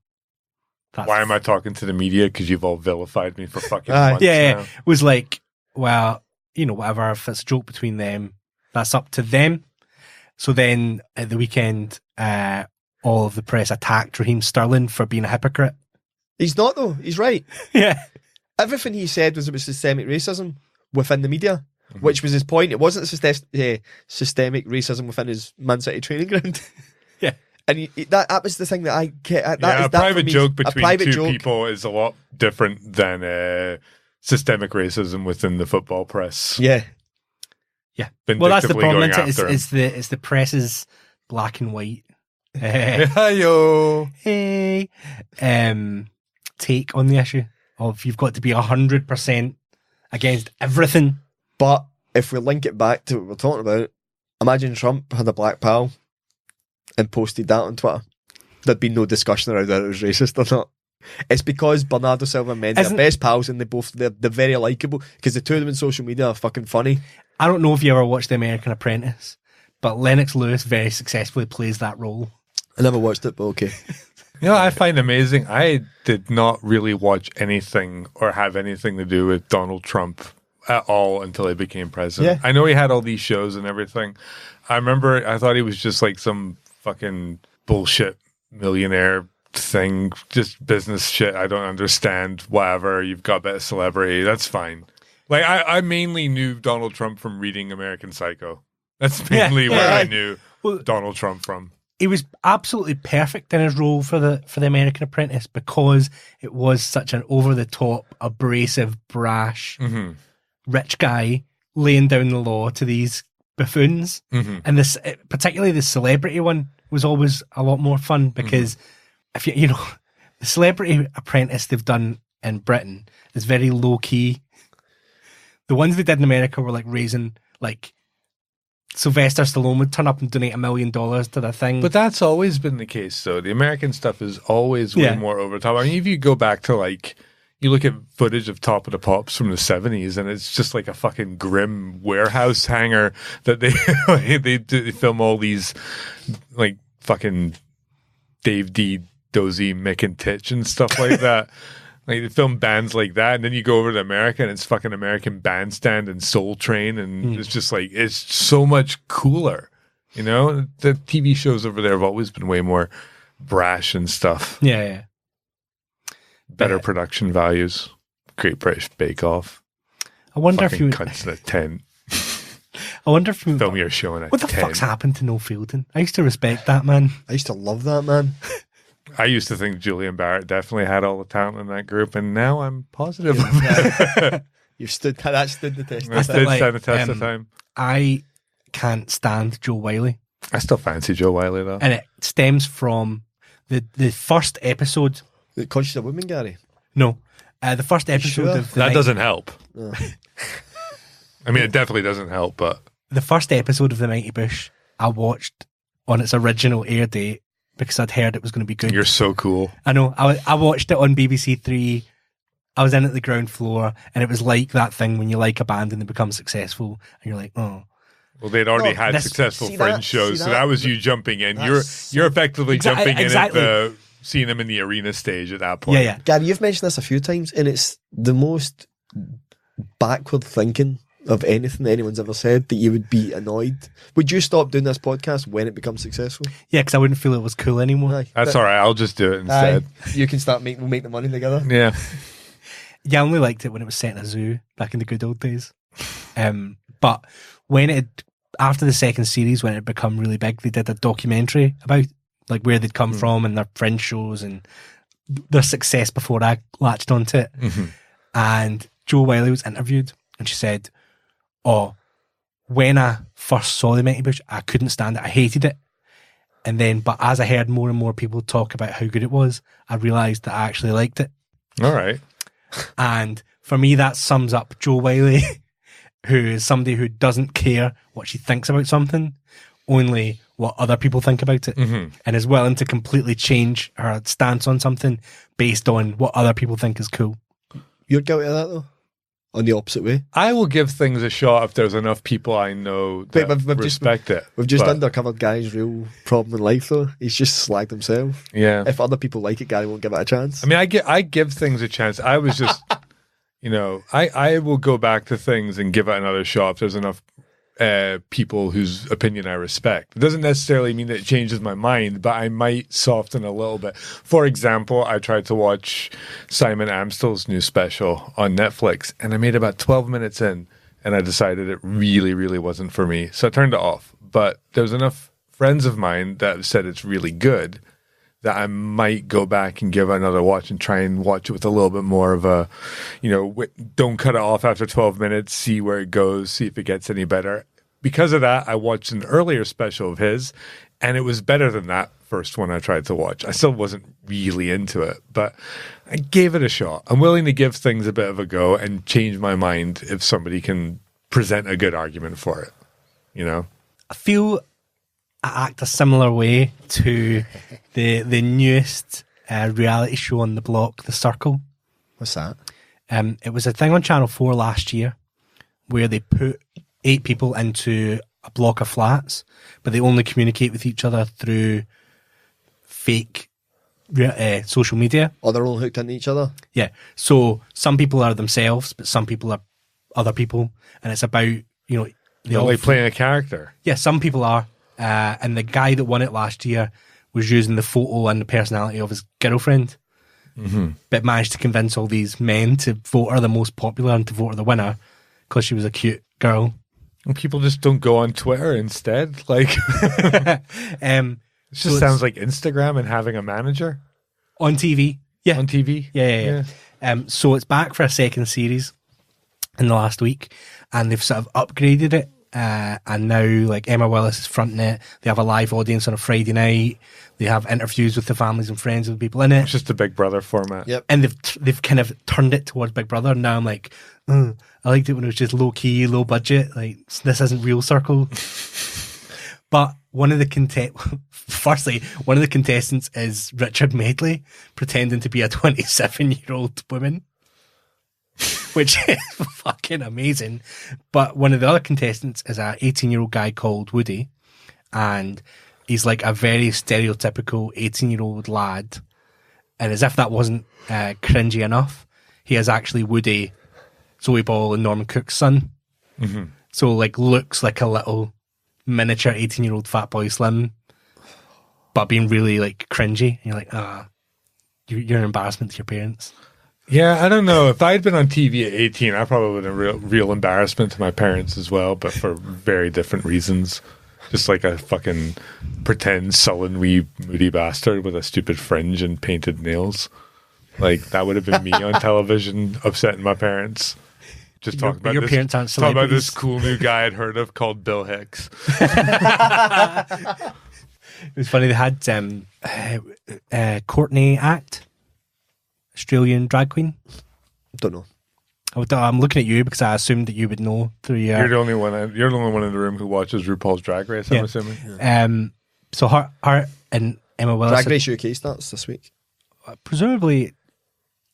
Why am I talking to the media? Because you've all vilified me for fucking months now. It was like, well, whatever, if it's a joke between them, that's up to them. So then at the weekend, all of the press attacked Raheem Sterling for being a hypocrite. He's not, though. He's right. Yeah. Everything he said was about systemic racism within the media, which was his point. It wasn't systemic racism within his Man City training ground. Yeah. And that was the thing that I get. A private joke between two people is a lot different than systemic racism within the football press. Yeah, yeah. Well, that's the problem. It's the press's black and white. Hey, take on the issue of you've got to be 100% against everything. But if we link it back to what we're talking about, imagine Trump had a black pal and posted that on Twitter. There'd be no discussion around whether it was racist or not. It's because Bernardo Silva and Mendy are best pals, and they're very likeable, because the two of them in social media are fucking funny. I don't know if you ever watched The American Apprentice, but Lennox Lewis very successfully plays that role. I never watched it, but okay. I find amazing. I did not really watch anything or have anything to do with Donald Trump at all until he became president. Yeah. I know he had all these shows and everything. I remember I thought he was just like some fucking bullshit millionaire thing, just business shit I don't understand. Whatever, you've got a bit of celebrity, that's fine. Like, I mainly knew Donald Trump from reading American Psycho. That's mainly where I knew Donald Trump from. He was absolutely perfect in his role for the American Apprentice, because it was such an over the top, abrasive, brash, rich guy laying down the law to these buffoons. And this, particularly the celebrity one, was always a lot more fun, because if you know, the Celebrity Apprentice they've done in Britain is very low key. The ones they did in America were like raising, like Sylvester Stallone would turn up and donate $1 million to the thing. But that's always been the case, though. The American stuff is always way more over the top. I mean, if you go back to like, you look at footage of Top of the Pops from the 70s, and it's just like a fucking grim warehouse hangar that they film all these like fucking Dave D, Dozy, Mick and Titch and stuff like that. Like, they film bands like that, and then you go over to America and it's fucking American Bandstand and Soul Train, and it's just like, it's so much cooler. You know, the TV shows over there have always been way more brash and stuff. Yeah. Better production values. Great British Bake Off. I wonder fucking if you cuts at 10. I wonder if you film your show in a what the 10. fuck's happened to Noel Fielding? I used to respect that man. I used to love that man. I used to think Julian Barrett definitely had all the talent in that group, and now I'm positive. That stood the test. That did stand the test of time. I can't stand Joe Wiley. I still fancy Joe Wiley, though. And it stems from the first episode. The Conscious of Women, Gary? No. The first episode sure? of the That doesn't help. I mean, it definitely doesn't help, but The first episode of The Mighty Bush I watched on its original air date because I'd heard it was going to be good. you're so cool. I know. I watched it on BBC Three. I was in at the ground floor, and it was like that thing when you like a band and they become successful, and you're like, oh. Well, they'd already No, had successful see Fringe that- shows, see so that? that was you jumping in. That's You're effectively jumping exactly. in at seeing them in the arena stage at that point. Yeah, yeah. Gary, you've mentioned this a few times, and it's the most backward thinking of anything that anyone's ever said, that you would be annoyed. Would you stop doing this podcast when it becomes successful? Yeah, because I wouldn't feel it was cool anymore. Aye. That's all right. I'll just do it instead. Aye. You can start we'll make the money together. Yeah. Yeah, I only liked it when it was set in a zoo back in the good old days. But when it, after the second series, when it had become really big, they did a documentary about like where they'd come from and their Fringe shows and their success before I latched onto it. And Jo Wiley was interviewed, and she said, "Oh, when I first saw the Mighty Bush, I couldn't stand it. I hated it. And then, but as I heard more and more people talk about how good it was, I realised that I actually liked it." All right. And for me, that sums up Jo Wiley, who is somebody who doesn't care what she thinks about something, only what other people think about it, and is willing to completely change her stance on something based on what other people think is cool. You're guilty of that, though? On the opposite way? I will give things a shot if there's enough people I know that we've respect it. We've just But, undercovered Gary's real problem in life, though. He's just slagged himself. Yeah. If other people like it, Gary won't give it a chance. I mean, I give things a chance. I was just, I will go back to things and give it another shot if there's enough people whose opinion I respect. It doesn't necessarily mean that it changes my mind, but I might soften a little bit. For example, I tried to watch Simon Amstell's new special on Netflix, and I made about 12 minutes in, and I decided it really, really wasn't for me. So I turned it off. But there's enough friends of mine that have said it's really good that I might go back and give it another watch and try and watch it with a little bit more of a, don't cut it off after 12 minutes, see where it goes, see if it gets any better. Because of that, I watched an earlier special of his, and it was better than that first one I tried to watch. I still wasn't really into it, but I gave it a shot. I'm willing to give things a bit of a go and change my mind if somebody can present a good argument for it, I feel I act a similar way to the newest reality show on the block, The Circle. What's that? It was a thing on Channel 4 last year where they put 8 people into a block of flats, but they only communicate with each other through fake social media. Oh, they're all hooked into each other? Yeah. So some people are themselves, but some people are other people. And it's about, they all like playing a character. Yeah, some people are. And the guy that won it last year was using the photo and the personality of his girlfriend, but managed to convince all these men to vote her the most popular and to vote her the winner because she was a cute girl. And people just don't go on Twitter instead. Like, it just sounds like Instagram and having a manager on TV. Yeah, on TV. Yeah. So it's back for a second series in the last week, and they've sort of upgraded it. And now, like, Emma Willis is fronting it. They have a live audience on a Friday night. They have interviews with the families and friends of the people in it. It's just a Big Brother format. Yep. And they've kind of turned it towards Big Brother. And now I'm like, I liked it when it was just low key, low budget. Like, this isn't real Circle. But one of the contestants is Richard Medley pretending to be a 27-year-old woman, which is fucking amazing. But one of the other contestants is a 18-year-old guy called Woody, and he's like a very stereotypical 18-year-old lad. And as if that wasn't cringy enough, he is actually Woody, Zoe Ball, and Norman Cook's son. So, like, looks like a little miniature 18-year-old Fatboy Slim, but being really, like, cringy. And you're like, you're an embarrassment to your parents. Yeah, I don't know. If I'd been on TV at 18, I probably would have been a real embarrassment to my parents as well, but for very different reasons. Just like a fucking pretend sullen wee moody bastard with a stupid fringe and painted nails. Like, that would have been me on television upsetting my parents. Just talking about your this, parents aren't talking about celebrities. this cool new guy I'd heard of called Bill Hicks. It was funny, they had Courtney Act, Australian drag queen. Don't know. I'm looking at you because I assumed that you would know through your. You're the only one. You're the only one in the room who watches RuPaul's Drag Race. I'm assuming. So her and Emma Willis. Drag Race UK starts this week. Presumably.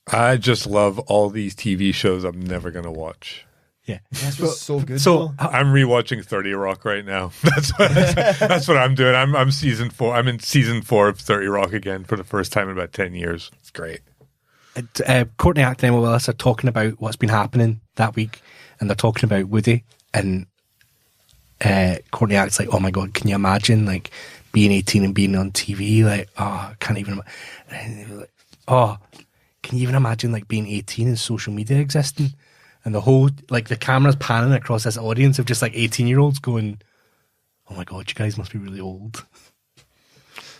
I just love all these TV shows I'm never going to watch. Yeah, That's so good. So I'm rewatching 30 Rock right now. That's what I'm doing. I'm season 4. I'm in season 4 of 30 Rock again for the first time in about 10 years. It's great. Courtney Act and Emma Willis are talking about what's been happening that week, and they're talking about Woody, and Courtney Act's like, oh my god, can you imagine like being 18 and being on TV? Like, oh, I can't even. Like, oh, can you even imagine like being 18 and social media existing, and the whole like the camera's panning across this audience of just like 18-year-olds going, oh my god, you guys must be really old.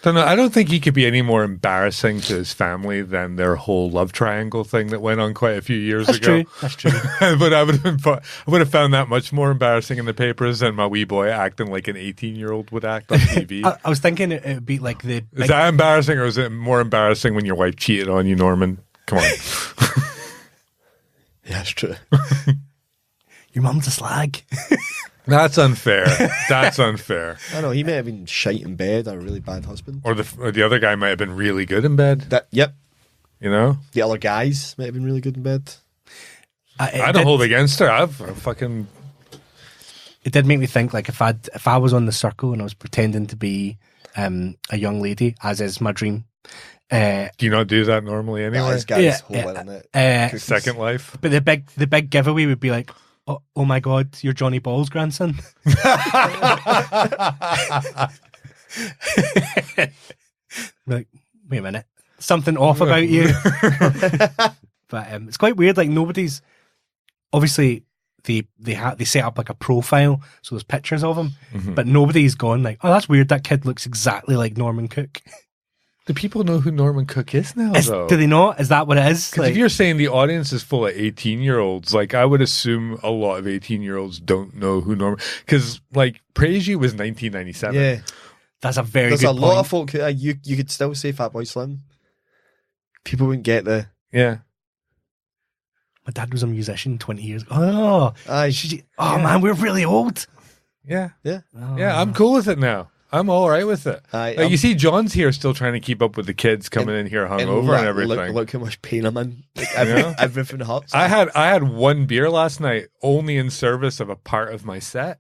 I don't think he could be any more embarrassing to his family than their whole love triangle thing that went on quite a few years ago. That's true. But I would have found that much more embarrassing in the papers than my wee boy acting like an 18-year-old would act on TV. I was thinking it would be like the. Is that embarrassing, or is it more embarrassing when your wife cheated on you, Norman? Come on. Yeah, it's true. Your mum's a slag. That's unfair. That's unfair. I know, he may have been shite in bed, a really bad husband. Or the other guy might have been really good in bed. Yep. You know? The other guys might have been really good in bed. I don't hold against her. I've fucking... It did make me think, like, if I was on the circle and I was pretending to be a young lady, as is my dream. Do you not do that normally anyway? These guys hold on it. Second Life. But the big giveaway would be like, oh my god, you're Johnny Ball's grandson. Like, wait a minute, something off about you. But it's quite weird. Like, nobody's obviously they set up like a profile, so there's pictures of him, but nobody's gone like, oh, that's weird. That kid looks exactly like Norman Cook. Do people know who Norman Cook is now, though? Do they not? Is that what it is? Because if you're saying the audience is full of 18-year-olds, like, I would assume a lot of 18-year-olds don't know who Norman... Because, like, Praise You was 1997. Yeah. That's a very There's good a point. lot of folk who, you could still say Fatboy Slim. People wouldn't get the... Yeah. My dad was a musician 20 years ago. Man, we're really old. Yeah. Yeah. Oh. Yeah, I'm cool with it now. I'm all right with it. Like, you see, John's here still trying to keep up with the kids coming in here hungover and everything. Look how much pain I'm in. Like, everything hurts. I had one beer last night, only in service of a part of my set.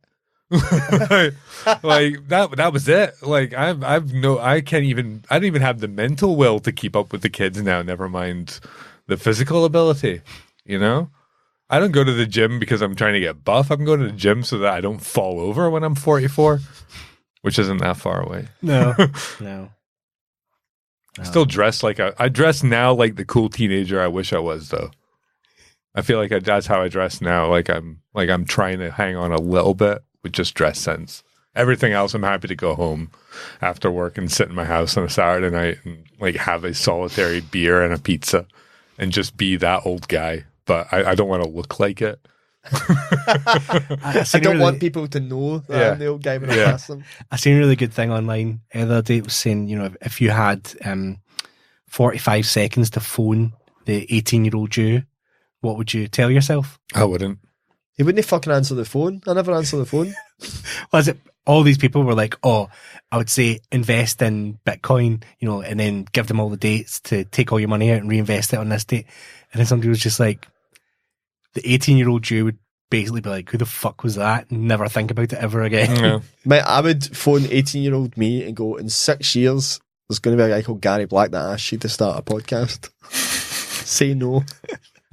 like that was it. Like, I don't even have the mental will to keep up with the kids now. Never mind the physical ability. You know, I don't go to the gym because I'm trying to get buff. I'm going to the gym so that I don't fall over when I'm 44. Which isn't that far away. No. I still dress like I dress now like the cool teenager I wish I was, though. I feel like that's how I dress now. Like I'm trying to hang on a little bit with just dress sense. Everything else, I'm happy to go home after work and sit in my house on a Saturday night and like have a solitary beer and a pizza and just be that old guy. But I don't want to look like it. I don't want people to know that I'm the old guy when I pass them. I seen a really good thing online the other day. It was saying, you know, if you had 45 seconds to phone the 18-year-old Jew, what would you tell yourself? I wouldn't. He wouldn't fucking answer the phone. I never answer the phone. Was it all these people were like, oh, I would say invest in Bitcoin, you know, and then give them all the dates to take all your money out and reinvest it on this date. And then somebody was just like, the 18-year-old Jew would basically be like, who the fuck was that? And never think about it ever again. No. Mate, I would phone 18-year-old me and go, in 6 years, there's going to be a guy called Gary Black that asked you to start a podcast. Say no.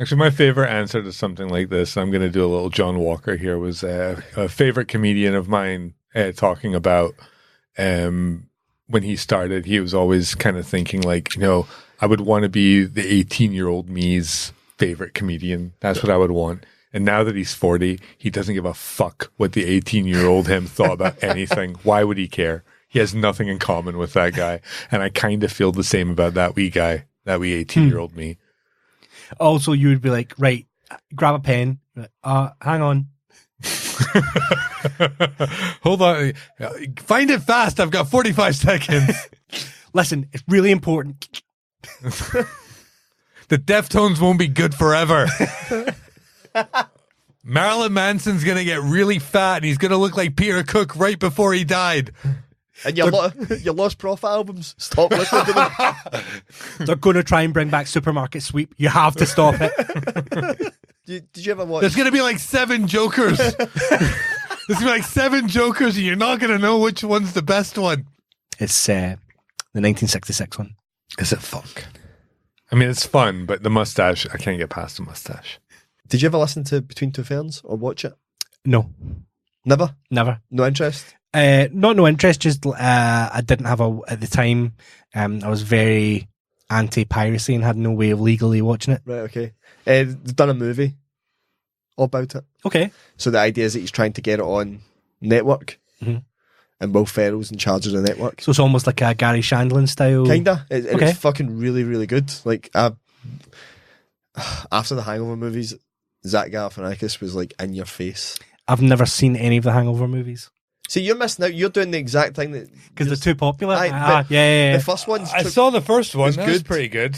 Actually, my favorite answer to something like this, I'm going to do a little John Walker here, was a favorite comedian of mine talking about when he started, he was always kind of thinking like, you know, I would want to be the 18-year-old me's favorite comedian. That's what I would want. And now that he's 40, he doesn't give a fuck what the 18-year-old him thought about anything. Why would he care? He has nothing in common with that guy. And I kind of feel the same about that wee guy, that wee 18-year-old me. Also, you would be like, right, grab a pen. Hang on. Hold on. Find it fast. I've got 45 seconds. Listen, it's really important. The Deftones won't be good forever. Marilyn Manson's going to get really fat and he's going to look like Peter Cook right before he died. And your Lost Prof albums, stop listening to them. They're going to try and bring back Supermarket Sweep. You have to stop it. Did you ever watch? There's going to be like 7 Jokers. There's going to be like 7 Jokers and you're not going to know which one's the best one. It's the 1966 one. Is it fuck? I mean, it's fun, but the mustache, I can't get past the mustache. Did you ever listen to Between Two Ferns or watch it? No. Never? Never. No interest? Not no interest, just I didn't have at the time, I was very anti-piracy and had no way of legally watching it. Right, okay. They've done a movie all about it. Okay. So the idea is that he's trying to get it on network, and Will Ferrell's in charge of the network. So it's almost like a Gary Shandling style. Kinda. And Okay. it's fucking really, really good. Like, after the Hangover movies, Zach Galifianakis was like in your face. I've never seen any of the Hangover movies. See, you're missing out. You're doing the exact thing that... Because they're too popular? Aye, yeah. The first one's... I saw the first one. It's That was good. pretty good.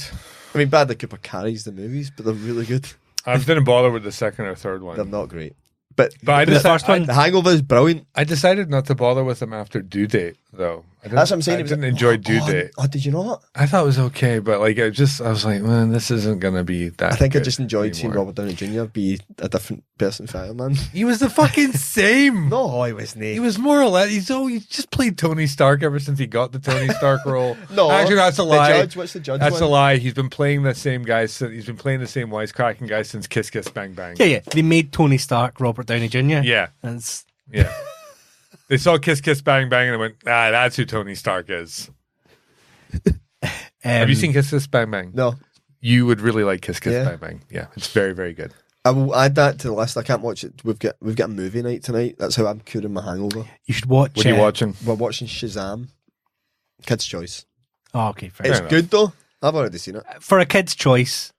I mean, Bradley Cooper carries the movies, but they're really good. I didn't bother with the second or third one. They're not great. But I The first one? The Hangover is brilliant. I decided not to bother with them after Due Date, though. That's what I'm saying. I didn't enjoy Due Date. Oh, did you not? I thought it was okay, but like I was like, man, this isn't gonna be that. I think I good just enjoyed seeing anymore. Robert Downey Jr. be a different person for Iron Man. He was the fucking same. No, he wasn't. He was more or less. He just played Tony Stark ever since he got the Tony Stark role. No, actually, that's a the lie. Judge, what's the Judge That's one? a lie. He's been playing the same guy. He's been playing the same wisecracking guy since Kiss Kiss Bang Bang. Yeah. They made Tony Stark Robert Downey Jr. Yeah. And it's, Yeah. They saw Kiss Kiss Bang Bang and they went, that's who Tony Stark is. Have you seen Kiss Kiss Bang Bang? No. You would really like Kiss Kiss Yeah. Bang Bang. Yeah, it's very, very good. I will add that to the list. I can't watch it. We've got a movie night tonight. That's how I'm curing my hangover. You should watch... What are you watching? We're watching Shazam. Kids' Choice. Oh, okay, fair It's enough. good though. I've already seen it. For a kid's choice,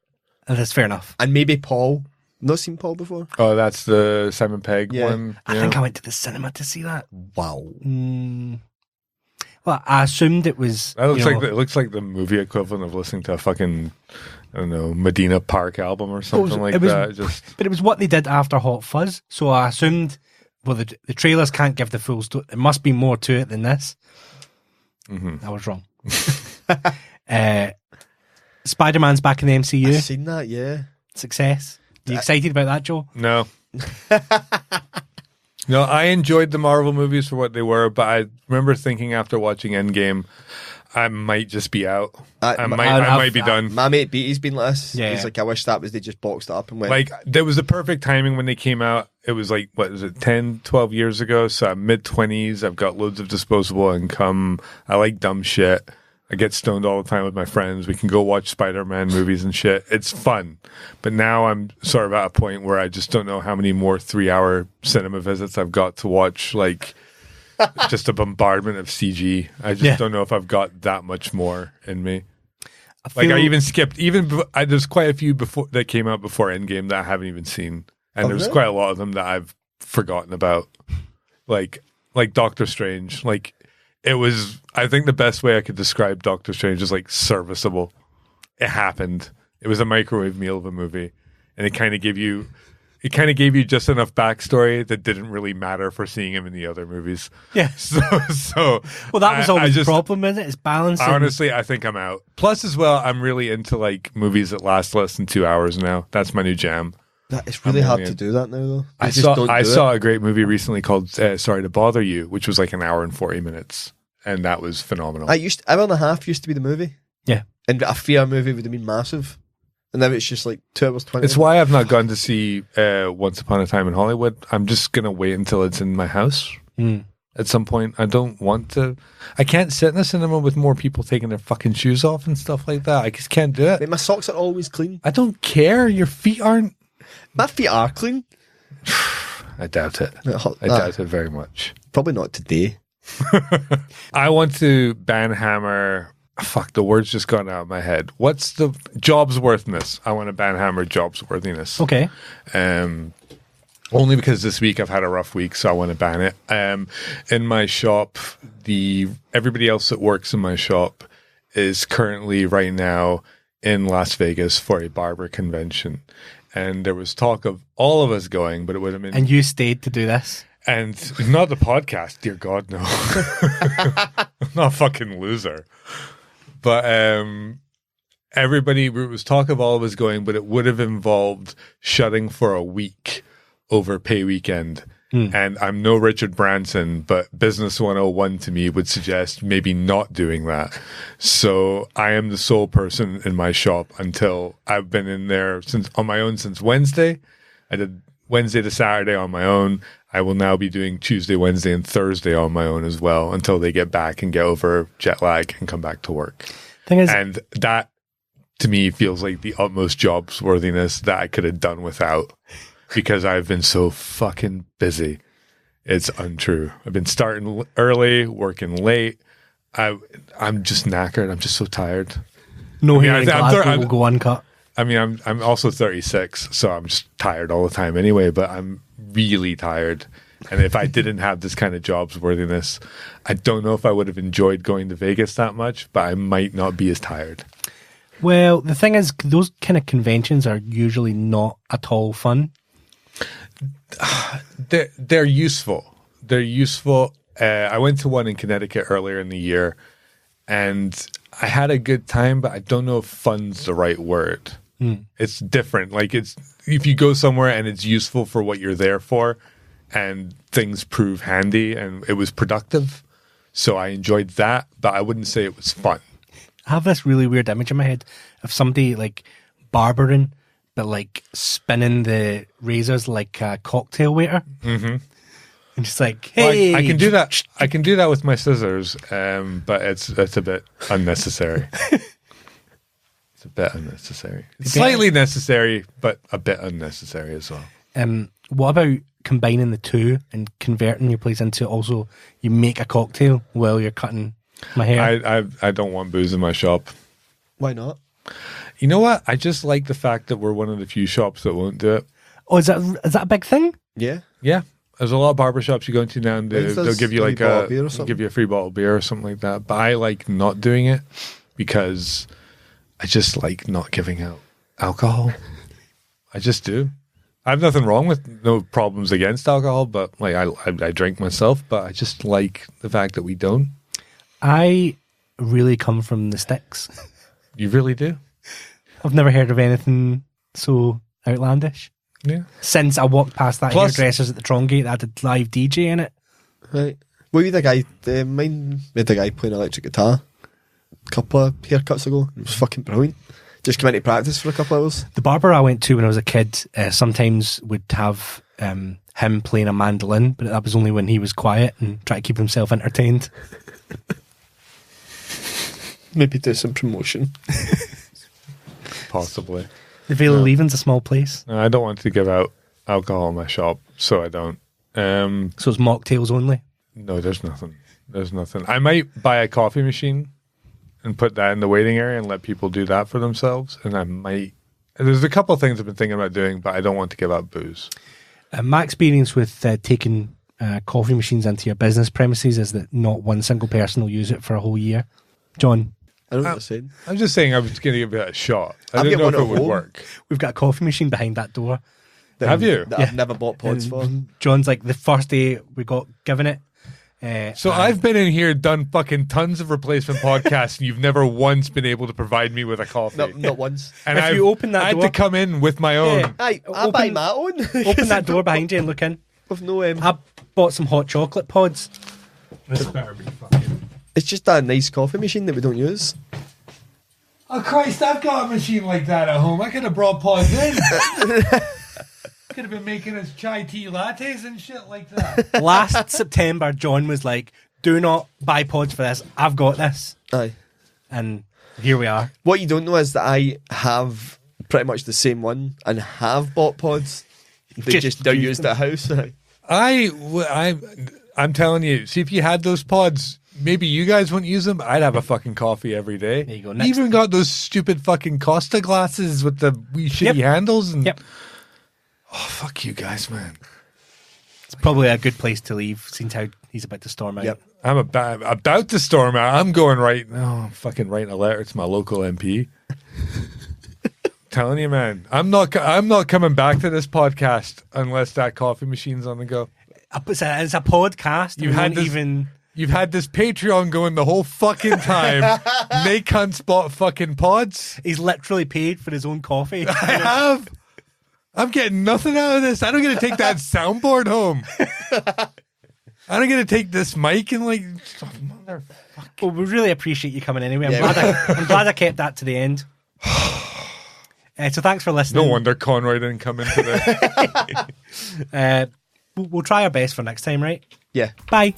that's fair enough. And maybe Paul. Not seen Paul before? Oh, that's the Simon Pegg Yeah. one. I think I went to the cinema to see that. Wow. Well, I assumed it was... That looks you know, like it looks like the movie equivalent of listening to a fucking, I don't know, Medina Park album or something like that. But it was what they did after Hot Fuzz, so I assumed, well, the trailers can't give the full story. There must be more to it than this. I was wrong. Spider-Man's back in the MCU. I've seen that, yeah. Success. Are you excited about that, Joe? No. No, I enjoyed the Marvel movies for what they were, but I remember thinking after watching Endgame, I might just be out. I might be done. My mate Beatty's been like this. Yeah. He's like, I wish that was they just boxed it up and went. Like, there was the perfect timing when they came out. It was like, what was it, 10, 12 years ago? So I'm mid-20s. I've got loads of disposable income. I like dumb shit. I get stoned all the time with my friends. We can go watch Spider-Man movies and shit. It's fun. But now I'm sort of at a point where I just don't know how many more 3-hour cinema visits I've got to watch, like, just a bombardment of CG. I just don't know if I've got that much more in me. I even skipped, there's quite a few before that came out before Endgame that I haven't even seen. And there's really? quite a lot of them that I've forgotten about. Like Doctor Strange. Like, it was, I think the best way I could describe Doctor Strange is like serviceable. It happened. It was a microwave meal of a movie. And it kind of gave you just enough backstory that didn't really matter for seeing him in the other movies. Yeah. So Well, that was always the problem, isn't it? It's balancing. Honestly, I think I'm out. Plus, as well, I'm really into like movies that last less than 2 hours now. That's my new jam. It's really hard to do that now, though. I saw a great movie recently called Sorry to Bother You, which was like an hour and 40 minutes. And that was phenomenal. Hour and a half used to be the movie. Yeah. And a fair movie would have been massive. And now it's just like 2 hours 20. It's why I've not gone to see Once Upon a Time in Hollywood. I'm just going to wait until it's in my house. At some point, I don't want to. I can't sit in a cinema with more people taking their fucking shoes off and stuff like that. I just can't do it. Mate, my socks are always clean. I don't care. Your feet aren't. My feet are clean. I doubt it. I doubt it very much. Probably not today. I want to banhammer. Fuck, the word's just gone out of my head. What's the Jobsworthiness? I want to banhammer Jobsworthiness. Okay. Only because this week I've had a rough week, so I want to ban it. In my shop, everybody else that works in my shop is currently right now in Las Vegas for a barber convention. and there was talk of all of us going, but it would have been... And you stayed to do this? And not the podcast, dear God, no. I'm not a fucking loser. But everybody, it was talk of all of us going, but it would have involved shutting for a week over pay weekend. And I'm no Richard Branson, but Business 101 to me would suggest maybe not doing that. So I am the sole person in my shop until I've been in there on my own since Wednesday. I did Wednesday to Saturday on my own. I will now be doing Tuesday, Wednesday, and Thursday on my own as well until they get back and get over jet lag and come back to work. And that, to me, feels like the utmost jobsworthiness that I could have done without. Because I've been so fucking busy. It's untrue. I've been starting early, working late. I'm just knackered. I'm just so tired. No, here in Glasgow will go uncut. I mean, I'm also 36, so I'm just tired all the time anyway, but I'm really tired. And if I didn't have this kind of jobsworthiness, I don't know if I would have enjoyed going to Vegas that much, but I might not be as tired. Well, the thing is, those kind of conventions are usually not at all fun. They're useful. They're useful. I went to one in Connecticut earlier in the year, and I had a good time, but I don't know if fun's the right word. It's different. Like, it's if you go somewhere and it's useful for what you're there for, and things prove handy, and it was productive. So I enjoyed that, but I wouldn't say it was fun. I have this really weird image in my head of somebody like barbering, but like spinning the razors like a cocktail waiter. And just like, hey, well, I can do that. I can do that with my scissors, but it's a bit unnecessary. It's a bit unnecessary. It's slightly necessary, but a bit unnecessary as well. What about combining the two and converting your place into also you make a cocktail while you're cutting my hair? I don't want booze in my shop. Why not? You know what? I just like the fact that we're one of the few shops that won't do it. Oh, is that a big thing? Yeah. Yeah. There's a lot of barbershops you go into now, and they'll give you like give you a free bottle of beer or something like that. But I like not doing it because I just like not giving out alcohol. I just do. I have nothing wrong with, no problems against alcohol, but like I drink myself, but I just like the fact that we don't. I really come from the sticks. You really do? I've never heard of anything so outlandish. Yeah. Since I walked past that hairdressers at the Trongate that had a live DJ in it. Right. Well, you the guy, mine with the guy playing electric guitar a couple of haircuts ago. It was fucking brilliant. Just come into practice for a couple of hours. The barber I went to when I was a kid sometimes would have him playing a mandolin, but that was only when he was quiet and try to keep himself entertained. Maybe do some promotion. Possibly. The Vale of Leaving's a small place. No, I don't want to give out alcohol in my shop, so I don't. So it's mocktails only? No, there's nothing. There's nothing. I might buy a coffee machine and put that in the waiting area and let people do that for themselves. And I might. There's a couple of things I've been thinking about doing, but I don't want to give out booze. My experience with taking coffee machines into your business premises is that not one single person will use it for a whole year. John? I don't know what you're saying. I'm just saying I was going to give it a shot. I didn't know if it would work. We've got a coffee machine behind that door. Have you? That I've never bought pods for. John's like, the first day we got given it. So I've been in here, done fucking tons of replacement podcasts, and you've never once been able to provide me with a coffee. No, not once. And if you open that I had to come in with my own. I buy my own. Open that door behind you and look in. With no I bought some hot chocolate pods. This better be fucking... It's just a nice coffee machine that we don't use. Oh Christ, I've got a machine like that at home. I could have brought pods in. Could have been making us chai tea lattes and shit like that. Last September, John was like, do not buy pods for this. I've got this. Aye. And here we are. What you don't know is that I have pretty much the same one and have bought pods. They're used at house. I'm telling you, see if you had those pods, maybe you guys wouldn't use them. I'd have a fucking coffee every day. There you go. You even got those stupid fucking Costa glasses with the wee shitty handles. And oh, fuck you guys, man. It's probably a good place to leave, since how he's about to storm out. Yep. I'm about to storm out. I'm going right now. I'm fucking writing a letter to my local MP. Telling you, man, I'm not coming back to this podcast unless that coffee machine's on the go. It's a podcast. You've had this Patreon going the whole fucking time. They can't spot fucking pods. He's literally paid for his own coffee. I have. I'm getting nothing out of this. I don't get to take that soundboard home. I don't get to take this mic and like, motherfucker. Well, we really appreciate you coming anyway. I'm glad I kept that to the end. So thanks for listening. No wonder Conroy didn't come in today. We'll try our best for next time, right? Yeah. Bye.